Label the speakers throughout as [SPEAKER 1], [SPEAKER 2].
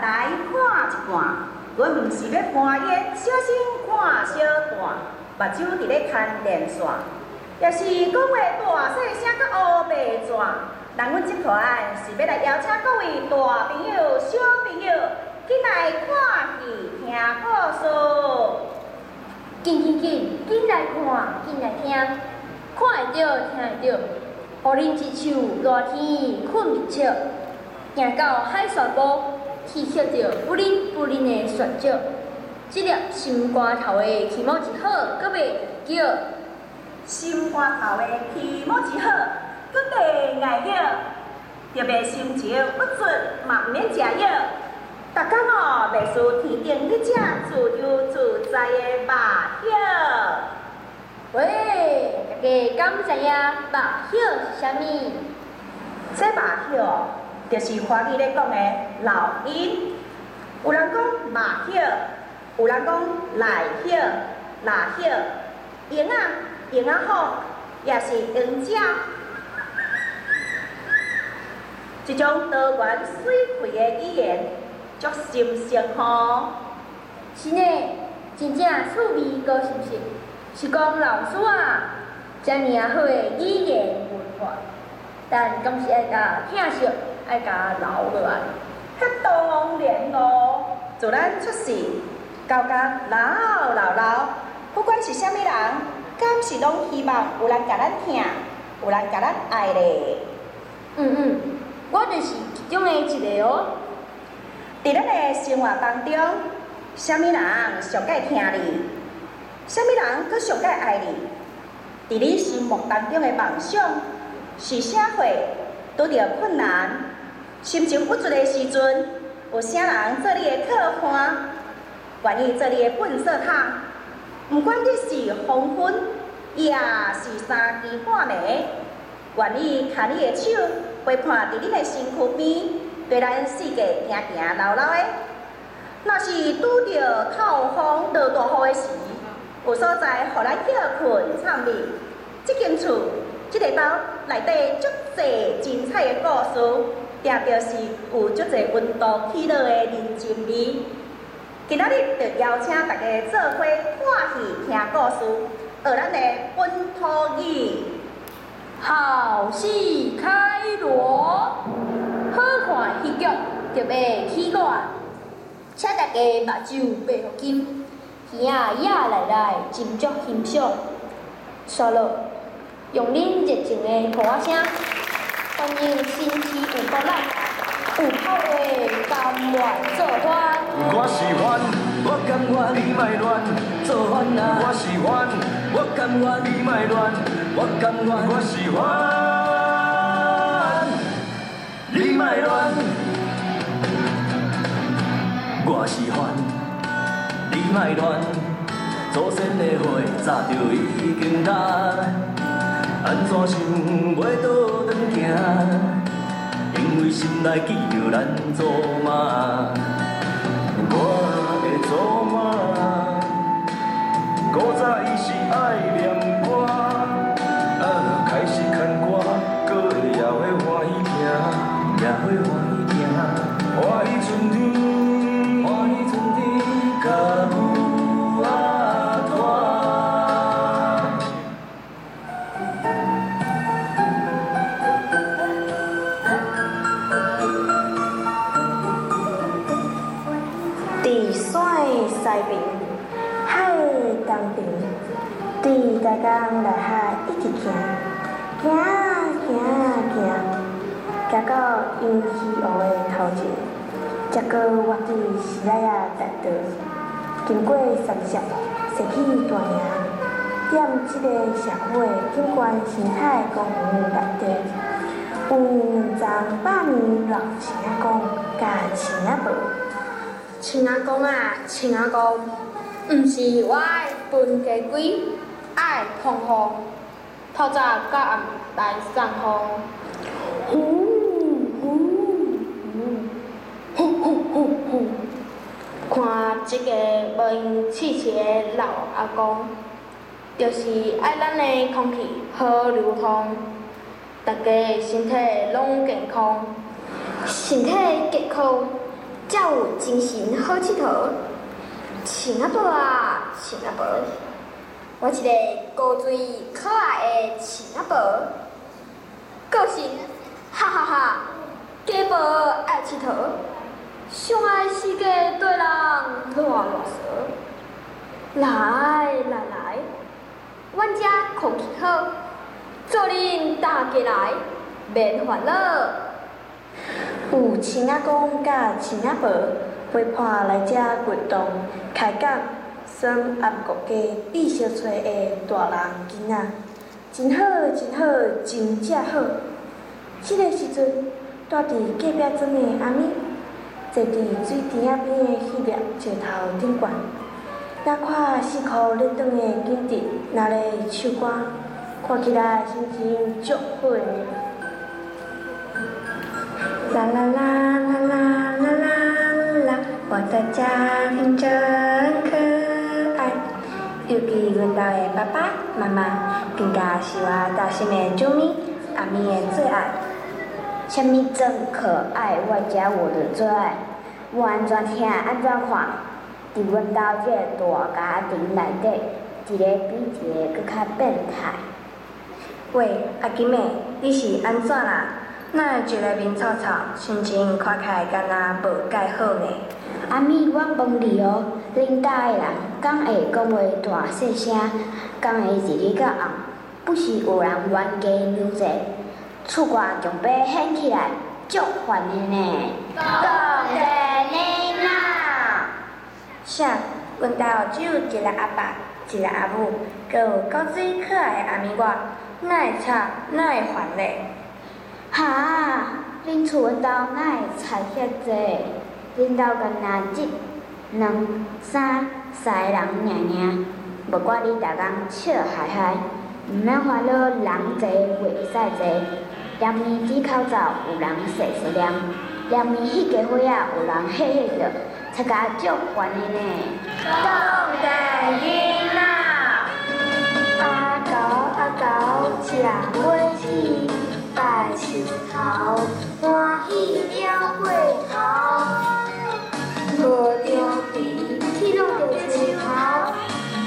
[SPEAKER 1] 来看一看。阮毋是要攀烟，小心看小段，目睭伫咧牵电线。要是讲话大细声甲乌白纸，人阮集团是要来邀请各位大朋友、小朋友，紧来看戏、听故事。
[SPEAKER 2] 紧来看，紧来听，看会着，听会着。互恁一手热天困袂着，行到海旋波，去捡着不灵的旋石。这粒心肝头的气毛一好，阁袂叫。
[SPEAKER 1] 心肝头的气毛一好，阁袂爱叫。特别心情不准，嘛毋免食药。逐工袂输天顶迄只自由自在的肉叶。
[SPEAKER 2] 喂，大家敢知影肉叶是啥物？
[SPEAKER 1] 这肉叶就是华语咧讲的老鹰。有人讲肉叶，有人讲内叶、腊叶、鹰仔虎，也是鹰鸟。一种多元水气的语言，足深色吼。
[SPEAKER 2] 是呢，真正趣味高是毋是？是讲老师啊，遮尔好的语言文化，但敢是爱甲疼惜，爱甲留落来。
[SPEAKER 1] 迄当然咯，自咱出世到甲老，不管是啥物人，敢是拢希望有人甲咱疼，有人甲咱爱咧。
[SPEAKER 2] 我就是其中的一个哦。
[SPEAKER 1] 伫咱的生活当中，啥物人上介疼你？啥物人佫上介爱你？伫你心目当中的梦想是啥货？拄着困难、心情不足的时阵，有啥人做你的靠岸？愿意做你的粪扫桶？毋管你是黄昏，也是三更半暝，愿意牵你的手，陪伴伫你的身躯边，对咱世界行行留留的。若是拄着透风落大雨的时，有所在，互咱歇困畅眠。这间厝，这个岛内底足侪精彩的故事，定着是有足侪温度起落的人情味。今仔日就邀请大家做伙看戏、听故事，学咱的本土语。
[SPEAKER 2] 好戏开锣，好看戏剧就要起歌，请大家目睭闭好紧。耳仔也来斟酌欣赏，刷落，用恁热情的鼓仔声，欢迎新奇有活力、有口的甘愿做欢。
[SPEAKER 3] 我是烦，我甘愿你莫乱做烦啊！我是烦，我甘愿你莫乱，我甘愿我是烦，你莫乱。我是烦。你莫乱，祖先的花早就已经干，安怎想袂倒转行？因为心内记着咱祖妈，我的祖妈，古早伊是爱念歌，开始牵歌，搁会也会欢喜听，也会欢喜听，欢喜春天，欢喜春天。甲母仔拖，
[SPEAKER 4] 伫山的西边，海的东边，伫大江内海一直行，行到阴气黑的头前，才搁活伫时代啊大道。经过山峡，踅起大营，踮这个社区的景观生态公园内底，有2丛百年老青仔公甲青仔帽。青仔公啊，青仔公，毋是我爱分家规，爱通风，透早甲暗来送风。看这个无闲刺刺的老阿公，就是爱咱的空气好流通，大家身体拢健康，身体健康，
[SPEAKER 2] 才有精神好佚佗。亲阿婆啊，亲阿婆，我一个高水可爱的亲阿婆，个性哈哈哈，假无爱佚佗，上爱世界对人乱乱说。来，阮遮空气好，做恁大家来，免烦恼。
[SPEAKER 4] 有亲仔公甲亲仔婆陪伴来遮活动开讲，算暗国家必小找的大人囡仔，真好，真正好。这个时阵，住伫隔壁庄的阿咪，坐伫水池仔边的迄粒石头顶悬，哪看四裤咧长的景致，哪咧唱歌，看起来心情足好的。啦啦啦啦啦啦啦啦，我的家庭真可爱。尤其阮家的爸爸妈妈，更加是我大心的救命，阿咪的最爱。
[SPEAKER 2] 什么真可爱？我家我的最爱。我安怎听安怎看？伫阮家这个大家庭内底，一个比一个搁较变态。
[SPEAKER 4] 喂，阿金妹，你是安怎啦？哪会一个面臭臭，心情看起来敢若无介好呢？
[SPEAKER 2] 阿咪，我问你哦，恁家的人敢会讲话大细声，敢会日日到暗？不是有人冤家牛者，厝外强被掀起来，足烦的呢。讲者你啦。
[SPEAKER 4] 啥？阮家只有一个阿爸，一个阿母，阁有高水可爱的阿咪我，哪会吵，哪会烦咧？
[SPEAKER 2] 哈，恁厝阮兜哪会菜遐济？恁兜干若一、两、三个人尔，无怪你逐工笑嗨嗨，毋免烦恼人济袂使济。连面纸口罩有人洗念，连面迄家伙仔有人嘿着，才甲足烦的呢。讲者囡仔，
[SPEAKER 4] 阿狗吃尾起。拜树头，欢喜了过头，无着鼻去弄着树头，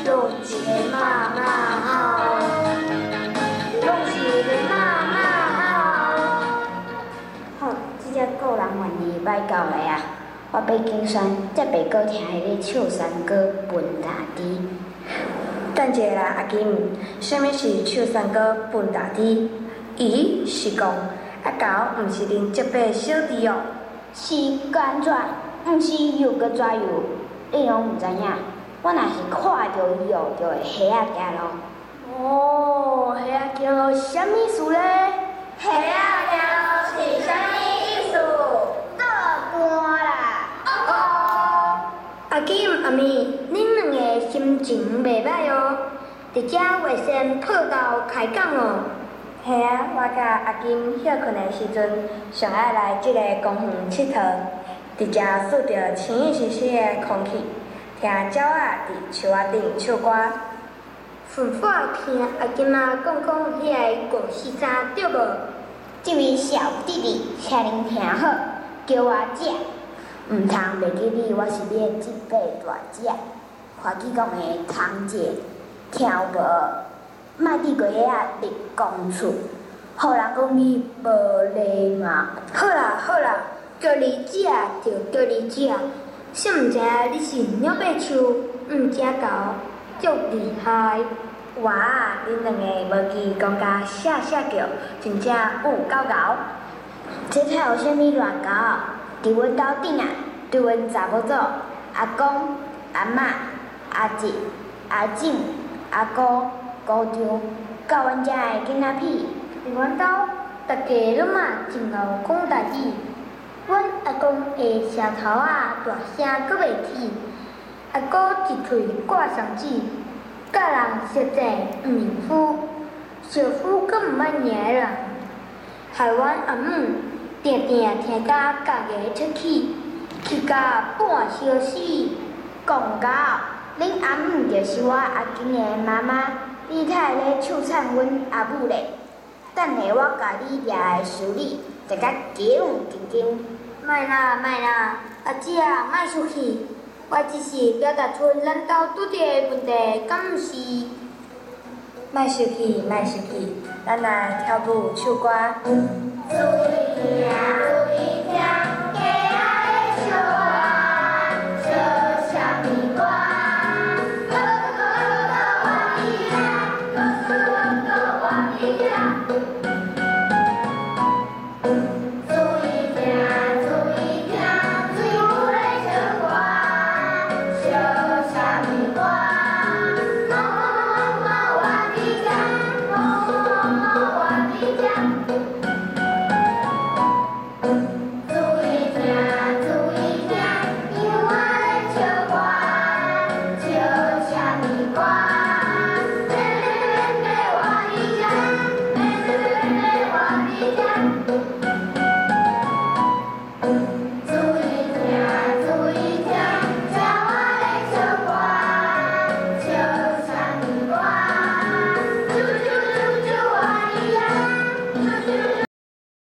[SPEAKER 4] 弄一个妈妈好，弄一个妈妈好。
[SPEAKER 2] 好，即只个人愿意歹到来啊！我爬金山，才袂搁听迄个唱山歌分大滴。
[SPEAKER 4] 等者啦，阿金，啥物是唱山歌分大滴？伊是讲阿狗毋是恁这辈小弟哦，
[SPEAKER 2] 是干怎？毋是又搁怎样？你拢毋知影？我若是看着伊哦，就会吓啊惊咯。哦，吓啊惊咯，啥物事咧？吓啊惊咯是啥物意思？倒汗啦！哦。
[SPEAKER 4] 阿金阿咪，恁两个心情袂歹哦，伫遮卫生报道开讲哦。系啊，我甲阿金歇困的时阵，上爱来即个公园佚佗，伫遮嗅着清意湿湿的空气，听鸟仔伫树仔顶唱歌。顺便听阿金仔讲遐个故事啥对无？
[SPEAKER 2] 这位小弟弟，请您听好，叫我姐，毋通袂记你，我是你的一辈大姐，花枝公的堂姐，听有无？莫伫过夜仔入公厝，互人讲你无礼貌。
[SPEAKER 4] 好啦，叫你姐就叫你姐，谁毋知影你是鸟白树，毋只狗，足厉害。哇，恁两个无记讲甲写叫，真正有够够。
[SPEAKER 2] 这才有啥物乱搞？伫阮兜顶啊，对阮查某祖、阿公、阿嬷、阿叔、阿婶、阿姑。高中，教阮遮的囡仔屁，伫阮兜，大家拢嘛真会讲代志。阮阿公的舌头啊大声搁袂起，阿姑一喙挂绳子，教人实在毋认夫，小夫搁毋捌赢的人，害阮阿母定定听甲家己出气，气甲半烧死。讲到，恁阿母就是我阿金的妈妈。你太咧臭惨阮阿母咧，等下我甲你掠来修理，一甲紧紧紧
[SPEAKER 5] 莫啦，阿姐啊，莫生气，我只是表达出咱家拄着的问题，敢毋是？
[SPEAKER 4] 莫生气，咱来跳舞唱歌。
[SPEAKER 5] 注意啊！